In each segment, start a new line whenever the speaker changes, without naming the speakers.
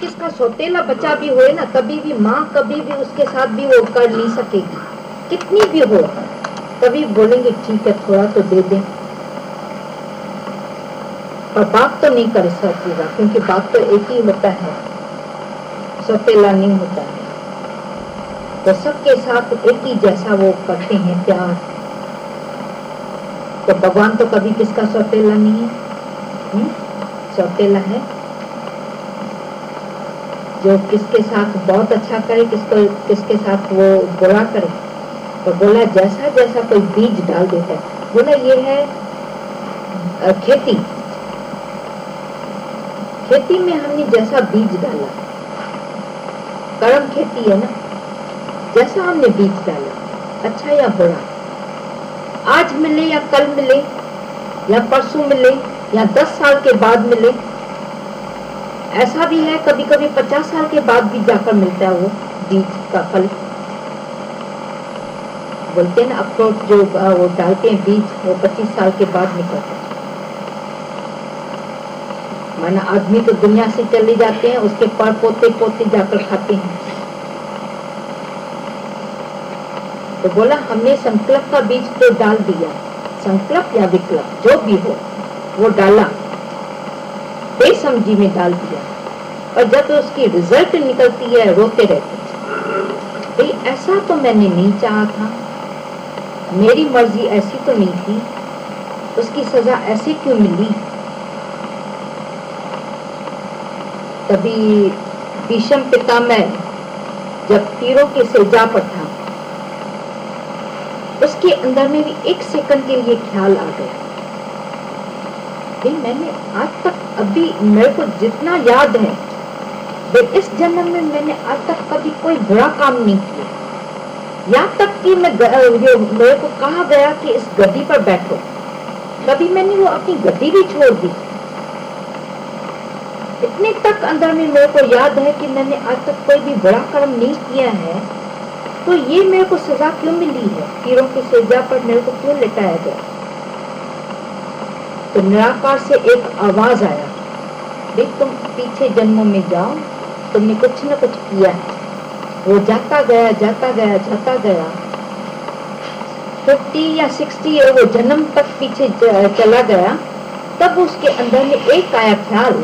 किसका सौतेला बच्चा भी होए ना, कभी भी माँ कभी भी उसके साथ भी वो कर नहीं सकेगी, कितनी भी हो। कभी बोलेंगे ठीक है थोड़ा तो दे दें, और बाप तो नहीं कर सकेगा, क्योंकि बाप तो एक ही होता है, सौतेला नहीं होता है। तो सबके साथ एक ही जैसा वो करते हैं प्यार। तो भगवान तो कभी किसका सौतेला नहीं है, सौतेला है। जो किसके साथ बहुत अच्छा करे, किसके साथ वो बुरा करे। तो बोला जैसा जैसा कोई बीज डाल देता है, बोला ये है खेती, खेती में हमने जैसा बीज डाला, कर्म खेती है ना, जैसा हमने बीज डाला, अच्छा या बुरा, आज मिले या कल मिले या परसों मिले या 10 साल के बाद मिले, ऐसा भी है कभी कभी 50 साल के बाद भी जाकर मिलता है वो बीज का फल। बोलते हैं ना अखरोट जो वो डालते हैं बीज, वो 25 साल के बाद निकलता है। माना आदमी तो दुनिया से चले जाते हैं, उसके पर पोते पोते जाकर खाते हैं। तो बोला हमने संकल्प का बीज तो डाल दिया, संकल्प या विकल्प जो भी हो वो डाला, बेसमझी में डाल दिया, और जब उसकी रिजल्ट निकलती है रोते रहते भाई ऐसा तो मैंने नहीं चाहा था, मेरी मर्जी ऐसी तो नहीं थी, उसकी सजा ऐसे क्यों मिली। तभी भीष्म पितामह जब तीरों के सेजा पर था, उसके अंदर में भी एक सेकंड के लिए ख्याल आ गया, मैंने आज तक अभी मेरे को जितना याद है, इस जन्म में मैंने आज तक कभी कोई बुरा काम नहीं किया, यहाँ तक कि मेरे को कहा गया कि इस गद्दी पर बैठो, कभी मैंने वो अपनी गद्दी भी छोड़ दी। इतने तक अंदर में मेरे को याद है कि मैंने आज तक कोई भी बुरा कर्म नहीं किया है, तो ये मेरे को सजा क्यों मिली है, तीरों की सजा पर मेरे को क्यों लिटाया गया। तो निराकार से एक आवाज आया, देख तुम पीछे जन्मों में जाओ, तुमने कुछ न कुछ किया है। वो जाता गया जाता गया जाता गया, 50 या 60 वो जन्म तक पीछे चला गया। तब उसके अंदर में एक आया ख्याल,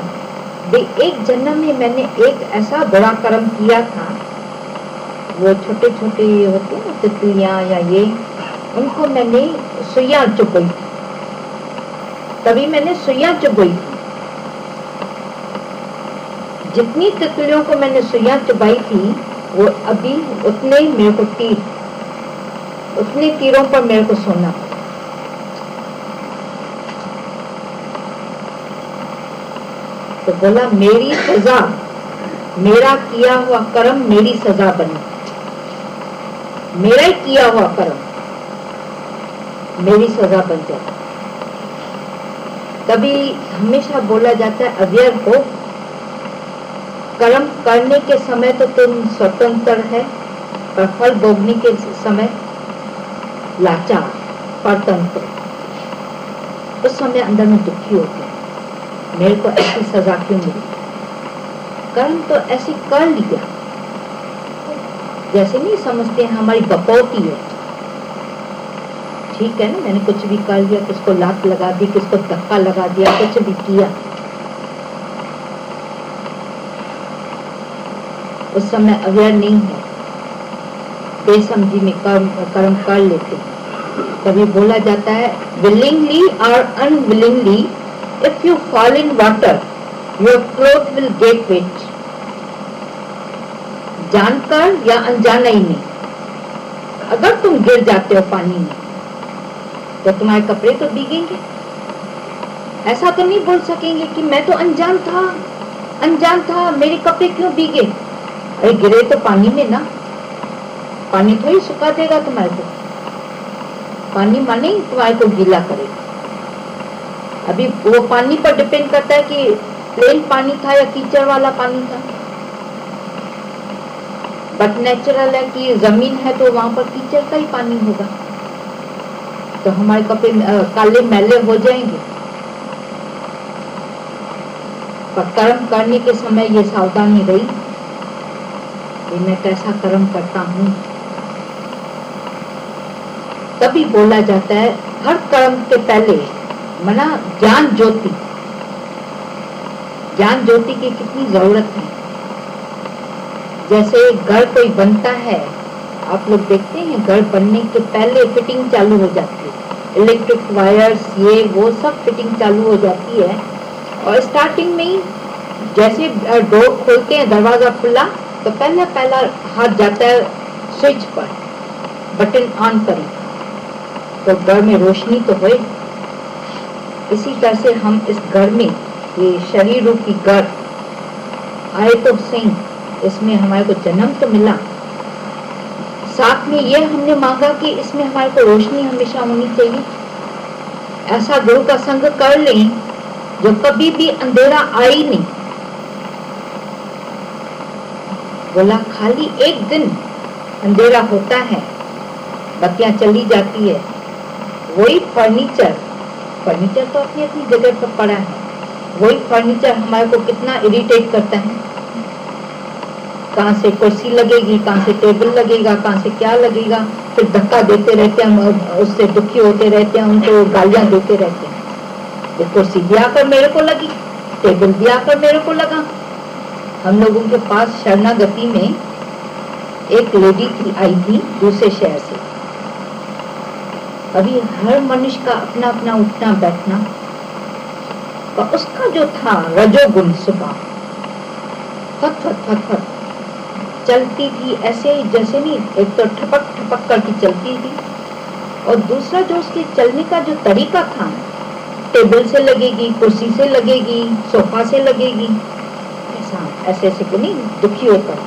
एक जन्म में मैंने एक ऐसा बड़ा कर्म किया था, वो छोटे छोटे होते हैं तितलियां या ये, उनको मैंने सुइयां चुभई, तभी मैंने सुइयां चुभई। जितनी तितलियों को मैंने सुइयां चुभाई थी, वो अभी उतने मेरे को तीर, उतने तीरों पर मेरे को सोना। तो बोला मेरी सजा, मेरा किया हुआ कर्म मेरी सजा बनी, मेरा ही किया हुआ कर्म मेरी सजा बन जाए। तभी हमेशा बोला जाता है अव्यय हो, कर्म करने के समय तो तुम स्वतंत्र है, पर फल भोगने के समय लाचार, परतंत्र। उस समय अंदर में दुखी होते, मेरे को ऐसी सजा क्यों मिली, कर्म तो ऐसे कर लिया, जैसे नहीं समझते हैं हमारी बपौती है, ठीक है ना, मैंने कुछ भी कर लिया, किसको लात लगा दी, किसको धक्का लगा दिया, कुछ भी किया, उस समय अवेयर नहीं है, बेसमझी में कर्म कर लेते हैं। तभी बोला जाता है willingly or unwillingly, if you fall in water, your clothes will get wet. जानकर या अनजाने में अगर तुम गिर जाते हो पानी में, तो तुम्हारे कपड़े तो भीगेंगे। ऐसा तो नहीं बोल सकेंगे कि मैं तो अनजान था, मेरे कपड़े क्यों भीगे। अरे गिरे तो पानी में ना, पानी थोड़ी सुखा देगा तुम्हारे को, पानी माने ही तुम्हारे को गीला करेगा। अभी वो पानी पर डिपेंड करता है कि प्लेन पानी था या कीचड़ वाला पानी था। बट नेचुरल है कि जमीन है तो वहां पर कीचड़ का ही पानी होगा, तो हमारे कपड़े काले मैले हो जाएंगे। पर कर्म करने के समय ये सावधानी रही कि मैं कैसा कर्म करता हूँ। तभी बोला जाता है हर कर्म के पहले मना ज्ञान ज्योति की कितनी जरूरत है। जैसे घर कोई बनता है, आप लोग देखते हैं घर बनने के पहले फिटिंग चालू हो जाती है, इलेक्ट्रिक वायर्स ये वो सब फिटिंग चालू हो जाती है। और स्टार्टिंग में ही जैसे डोर खोलते हैं, दरवाजा खुला तो पहला हाथ जाता है स्विच पर, बटन ऑन करें तो घर में रोशनी तो होए। इसी तरह से हम इस घर में, ये शरीर रूपी घर आए तो सही, इसमें हमारे को जन्म तो मिला, साथ में ये हमने मांगा कि इसमें हमारे को रोशनी हमेशा होनी चाहिए। ऐसा गुरु का संग कर लें जो कभी भी अंधेरा आई नहीं। बोला खाली एक दिन अंधेरा होता है, बत्तियां चली जाती है, वही फर्नीचर तो अपनी अपनी जगह पर पड़ा है, वही फर्नीचर हमारे को कितना इरिटेट करता है। कहाँ से कुर्सी लगेगी, कहाँ से टेबल लगेगा, कहाँ से क्या लगेगा, फिर धक्का देते रहते हैं, उससे दुखी होते रहते हैं, उनको गालियां देते रहते हैं। ये कुर्सी भी आकर मेरे को लगी, टेबल भी आकर मेरे को लगा। हम लोगों के पास शरणागति में एक लेडी आई थी दूसरे शहर से। अभी हर मनुष्य का अपना अपना उठना बैठना, और उसका जो था रजोगुण सुबह फट फट फट फट चलती थी, ऐसे जैसे नहीं, एक तो ठपक ठपक करके चलती थी, और दूसरा जो उसके चलने का जो तरीका था, टेबल से लगेगी, कुर्सी से लगेगी, सोफा से लगेगी, ऐसे ऐसे को नहीं दुखी होकर,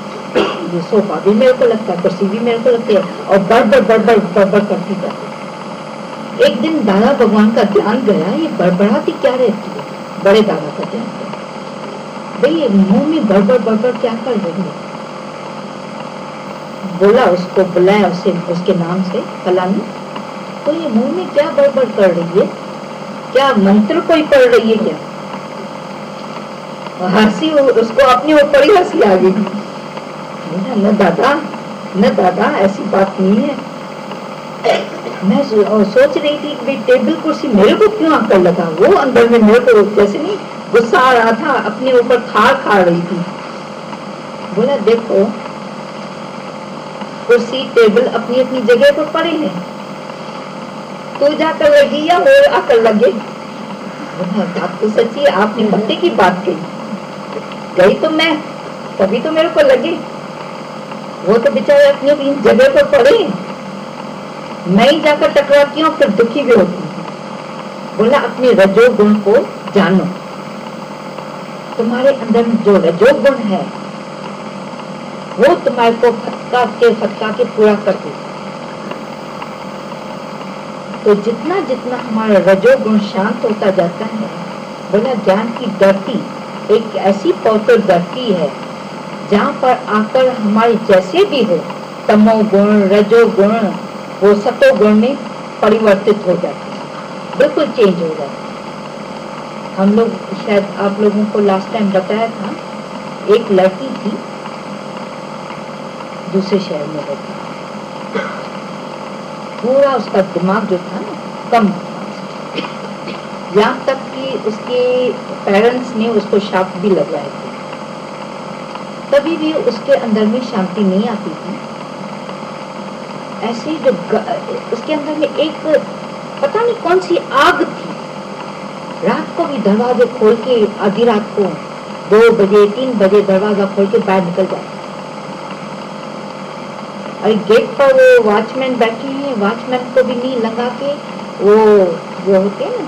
ये सोफा भी मेरे को लगता है, कुर्सी भी मेरे को लगती है, और बड़बड़ करती जाती। एक दिन दादा भगवान का ध्यान गया, ये बड़बड़ाती क्या रहती है, बड़े दादा का ध्यान गया, भाई मुंह में बड़बड़ क्या कर रही है। बोला, उसको बुलाया, उसे उसके नाम से, फलानी, तो ये मुंह में क्या बड़बड़ कर रही है, क्या मंत्र कोई पढ़ रही है क्या। हंसी, उसको अपने ऊपर ही हंसी आ गई। न दादा ऐसी बात नहीं है। मैं सोच रही थी कि टेबल कुर्सी मेरे को क्यों आकर लगा, वो अंदर में मेरे को जैसे नहीं गुस्सा आ रहा था, अपने ऊपर खार खा रही थी। बोला देखो, कुर्सी टेबल अपनी अपनी जगह पर पड़े हैं, तू जाकर लगी या वो आकर लगे। बात तो सच्ची है, आपने पत्ते की बात कही, गई तो मैं, तभी तो मेरे को लगे, वो तो बेचारे अपनी अपनी जगह पर पड़े हैं, मैं ही जाकर टकराती हूँ, फिर दुखी भी होती हूँ। बोला अपने रजोगुण को जानो, तुम्हारे अंदर जो रजोगुण है वो तुम्हारे को फटका के पूरा कर दे। तो जितना जितना हमारा रजोगुण शांत होता जाता है, बोला ज्ञान की धरती एक ऐसी पवित्र धरती है जहाँ पर आकर हमारे जैसे भी हो तमोगुण रजोगुण वो सतोगुण में परिवर्तित हो जाते हैं, बिल्कुल चेंज हो जाते हैं। हम लोग शायद आप लोगों को लास्ट टाइम बताया था, एक लड़की थी दूसरे शहर में रहती, पूरा उसका दिमाग जो था ना कम, यहाँ तक कि उसके पेरेंट्स ने उसको शाप भी लगवाए थे, तभी भी उसके अंदर में शांति नहीं आती थी। ऐसे जो उसके अंदर में एक पता नहीं कौन सी आग थी, रात को भी दरवाजे खोल के, आधी रात को 2 बजे 3 बजे दरवाजा खोल के बाहर निकल जाती। अरे गेट पर वो वॉचमैन बैठे हैं, वॉचमैन को भी नहीं लगा के, वो जो होते हैं ना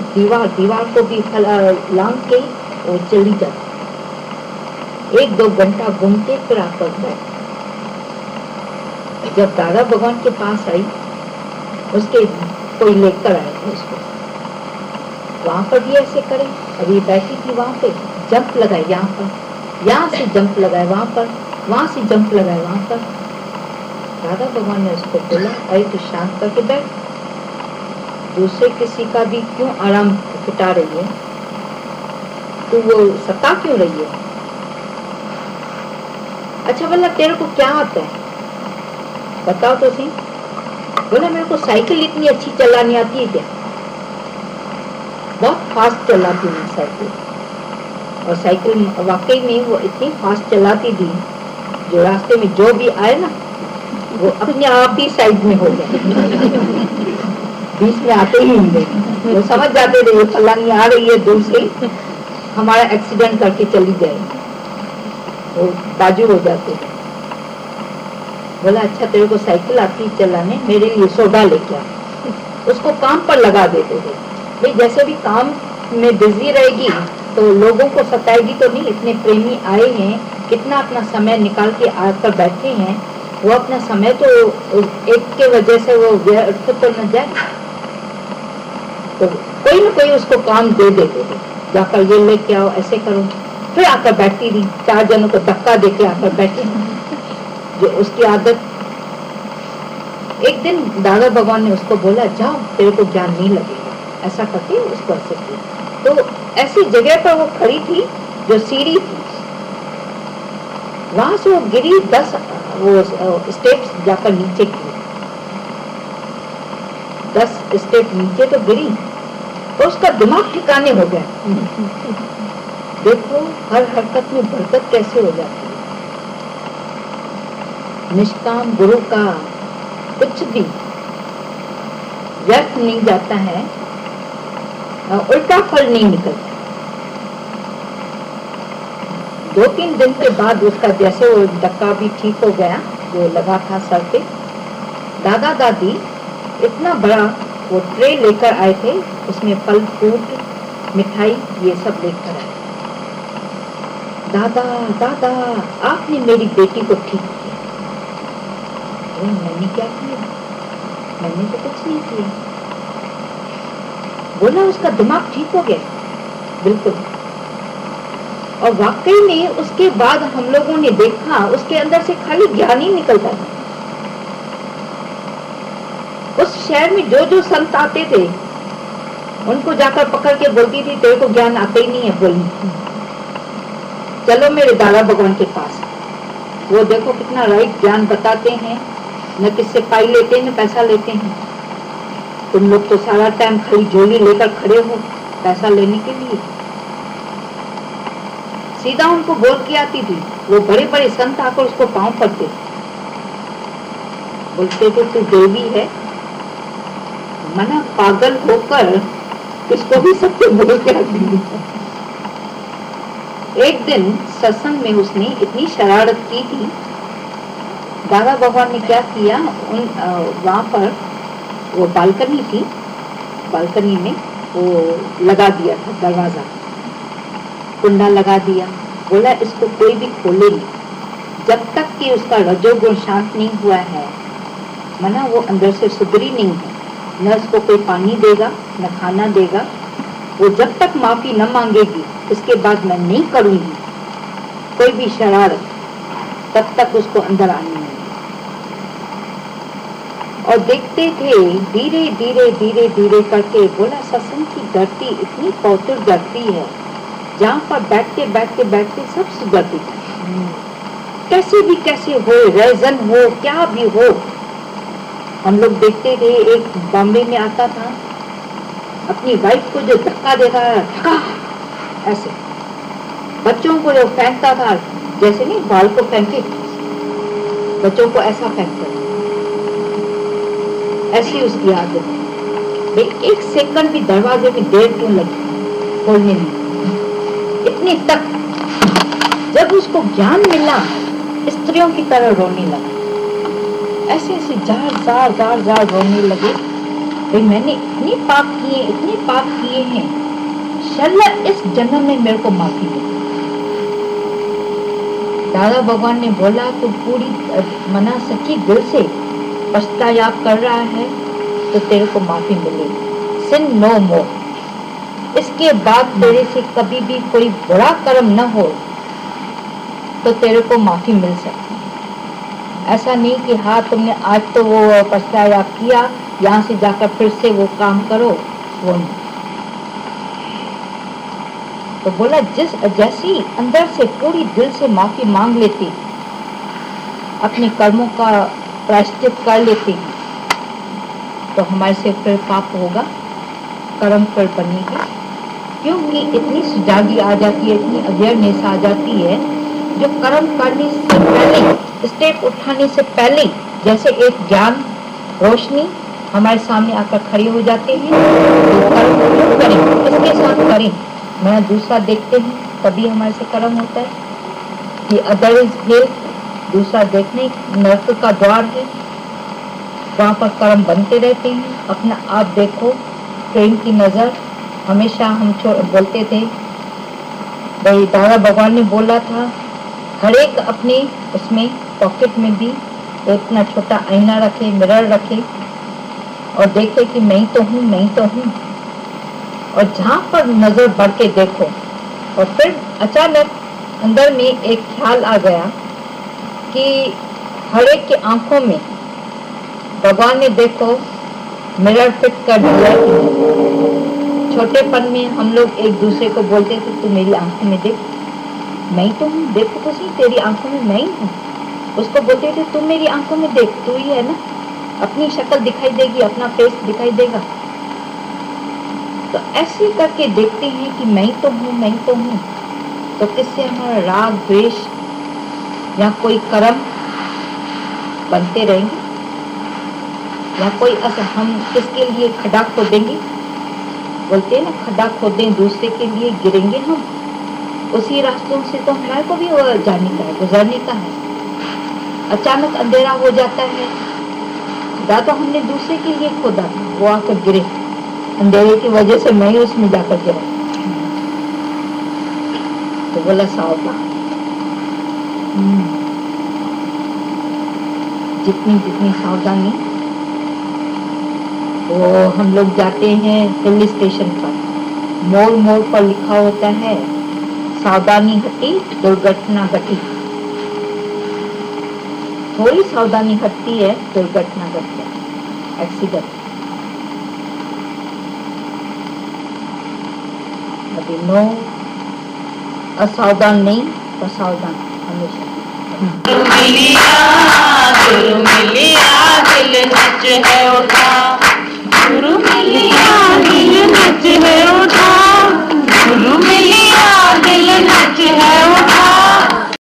दीवार को भी लांग के वो चली जाती। 1-2 घंटा घूमते फिर आकर बैठ। जब दादा भगवान के पास आई, उसके कोई लेकर आए थे उसको, वहां पर भी ऐसे करे, अभी बैठी थी वहां पे, जंप लगाए यहाँ पर, यहाँ से जंप लगाए वहां पर, वहां से जंप लगाए वहां पर। दादा भगवान ने उसको बोला, अरे तू शांत करके बैठ, दूसरे किसी का भी क्यों आराम फिटा रही है। तू वो सता क्यों रही है? अच्छा बोला तेरे को क्या आता है बताओ तो सही। बोला मेरे को साइकिल इतनी अच्छी चलानी आती है क्या? बहुत फास्ट चलाती हूँ साइकिल। और साइकिल वाकई में वो इतनी फास्ट चलाती थी, जो रास्ते में जो भी आए ना वो अपने आप ही साइड में हो जाए, बीच में आते ही नहीं। वो समझ जाते थे फलानी आ रही है दूर से, हमारा एक्सीडेंट करके चली जाएगी, वो बाजू हो जाते थे। बोला अच्छा तेरे को साइकिल आती चलाने, मेरे लिए सोडा लेके आ। उसको काम पर लगा देते थे। भाई जैसे भी काम में बिजी रहेगी तो लोगों को सताएगी तो नहीं। इतने प्रेमी आए हैं, कितना अपना समय निकाल के आकर बैठे हैं, वो अपना समय तो एक के वजह से वो व्यर्थ तो न जाए। तो कोई न कोई उसको काम दे देते थे, जाकर ये लेके आओ, ऐसे करो। फिर आकर बैठती थी, 4 जनों को धक्का देके आकर बैठे, जो उसकी आदत। एक दिन दादा भगवान ने उसको बोला जाओ तेरे को ज्ञान नहीं लगेगा, ऐसा करके उसको ऐसे किया। तो ऐसी जगह पर वो खड़ी थी जो सीढ़ी थी, वहां से वो गिरी 10 वो स्टेप्स जाकर नीचे गिरी, 10 स्टेप नीचे तो गिरी तो उसका दिमाग ठिकाने हो गया। देखो हर हरकत में बरकत कैसे हो जाती है। निष्काम गुरु का कुछ भी व्यर्थ नहीं जाता है, उल्टा फल नहीं निकलता। 2-3 दिन के बाद उसका जैसे वो धक्का भी ठीक हो गया जो लगा था सर पे। दादा दादी इतना बड़ा वो ट्रे लेकर आए थे, उसमें फल फ्रूट मिठाई ये सब लेकर आए। दादा दादा आपने मेरी बेटी को ठीक किया। मैंने क्या किया? मैंने तो कुछ नहीं किया। बोला उसका दिमाग ठीक हो गया बिल्कुल। और वाकई में उसके बाद हम लोगों ने देखा उसके अंदर से खाली ज्ञान ही निकलता था। उस शहर में जो जो संत आते थे उनको जाकर पकड़ के बोलती थी तेरे को ज्ञान आता ही नहीं है, बोलनी चलो मेरे दादा भगवान के पास, वो देखो कितना राइट ज्ञान बताते हैं, न किससे पाई लेते हैं न पैसा लेते हैं। तुम लोग तो सारा टाइम खाली झोली लेकर खड़े हो पैसा लेने के लिए। सीधा उनको बोल के आती थी। वो बड़े बड़े संत आकर उसको पांव पड़ते बोलते थे तू देवी है, मना पागल होकर किसको भी सत्य बोल के आती थी। एक दिन सत्संग में उसने इतनी शरारत की थी, दादा भगवान ने क्या किया, वहां पर वो बालकनी थी, बालकनी में वो लगा दिया था दरवाजा, कुंडा लगा दिया। बोला इसको कोई भी खोले नहीं जब तक कि उसका रजोगुण शांत नहीं हुआ है, मना वो अंदर से सुधरी नहीं है, न उसको कोई पानी देगा न खाना देगा। वो जब तक माफी न मांगेगी इसके बाद मैं नहीं करूंगी कोई भी शरारत, तब तक उसको अंदर आनी नहीं। और देखते थे धीरे धीरे धीरे धीरे करके। बोला सत्संग की धरती इतनी पवित्र धरती है जहाँ पर बैठते बैठते बैठते सब सुधरती है। कैसे भी कैसे हो, रेजन हो, क्या भी हो। हम लोग देखते थे एक बॉम्बे में आता था, अपनी वाइफ को जो धक्का देता था ऐसे, बच्चों को जो फेंकता था जैसे नहीं बाल को फेंके, बच्चों को ऐसा फेंकता, ऐसी उसकी आदत है। एक सेकंड भी दरवाजे में देर क्यों लगी खोलने में, इतनी तक। जब उसको ज्ञान मिला स्त्रियों की तरह रोने लगा, ऐसे ऐसे जार जार जार जार रोने लगे। भाई मैंने इतने पाप किए हैं, शायद इस जन्म में मेरे को माफी दे। दादा भगवान ने बोला तू पूरी मना सच्ची दिल से पश्चाताप कर रहा है तो तेरे को माफी मिलेगी। सिन नो मोर। इसके बाद तेरे से कभी भी कोई बुरा कर्म न हो तो तेरे को माफी मिल सकती है। ऐसा नहीं कि हाँ तुमने आज तो वो पश्चाताप किया, यहाँ से जाकर फिर से वो काम करो, वो नहीं। तो बोला जैसी अंदर से पूरी दिल से माफी मांग लेती, अपने कर्मों का प्रायश्चित कर लेती, तो हमारे से फिर पाप होगा, कर्म फिर बनेगी। क्योंकि इतनी सुजागी आ जाती है, इतनी अवेयरनेस आ जाती है, जो कर्म करने से पहले, स्टेप उठाने से पहले जैसे एक ज्ञान रोशनी हमारे सामने आकर खड़ी हो जाते हैं। तो कर्म क्यों करें, किसके साथ करें, मैं दूसरा देखते हैं, तभी हमारे से कर्म होता है कि अदर इज हेल, दूसरा देखने नर्क का द्वार है, वहाँ पर कर्म बनते रहते हैं। अपना आप देखो, प्रेम की नजर हमेशा हम बोलते थे, भाई दादा भगवान ने बोला था हर एक अपने उसमें पॉकेट में भी इतना छोटा आईना रखे, मिरर रखे और देखे कि मैं ही तो हूँ, मैं ही तो हूँ। और जहाँ पर नजर बढ़ के देखो, और फिर अचानक अंदर में एक ख्याल आ गया कि हर एक की आंखों में भगवान ने देखो मिरर फिट कर दिया। छोटेपन में हम लोग एक दूसरे को बोलते थे तू मेरी आंखों में देख, मैं ही तो हूँ, देखो तो सही तेरी आंखों में मैं ही हूँ। उसको बोलते थे तुम मेरी आंखों में देख, तू ही है ना, अपनी शक्ल दिखाई देगी, अपना फेस दिखाई देगा। तो ऐसे करके देखते हैं कि मैं ही तो हूँ, मैं ही तो हूँ। तो किससे हमारा राग द्वेष या कोई कर्म बनते रहेंगे, या कोई असर हम किसके लिए खड्डा खोदेंगे, बोलते हैं ना खड्डा खोदें दूसरे के लिए गिरेंगे हम, उसी रास्तों से तो हमारे को भी जाने का है, गुजरने का है। अचानक अंधेरा हो जाता है, खड्डा तो हमने दूसरे के लिए खोदा था, वो आकर गिरे, अंधेरे की वजह से मैं ही उसमें जाकर गिरा। तो बोला सावधान, जितनी सावधानी। वो हम लोग जाते हैं दिल्ली स्टेशन पर, मोड़ मोड़ पर लिखा होता है सावधानी हटी दुर्घटना घटी। थोड़ी सावधानी हटती है, दुर्घटना घटती है, एक्सीडेंट। अभी नो असावधान नहीं, तो सावधान हमेशा।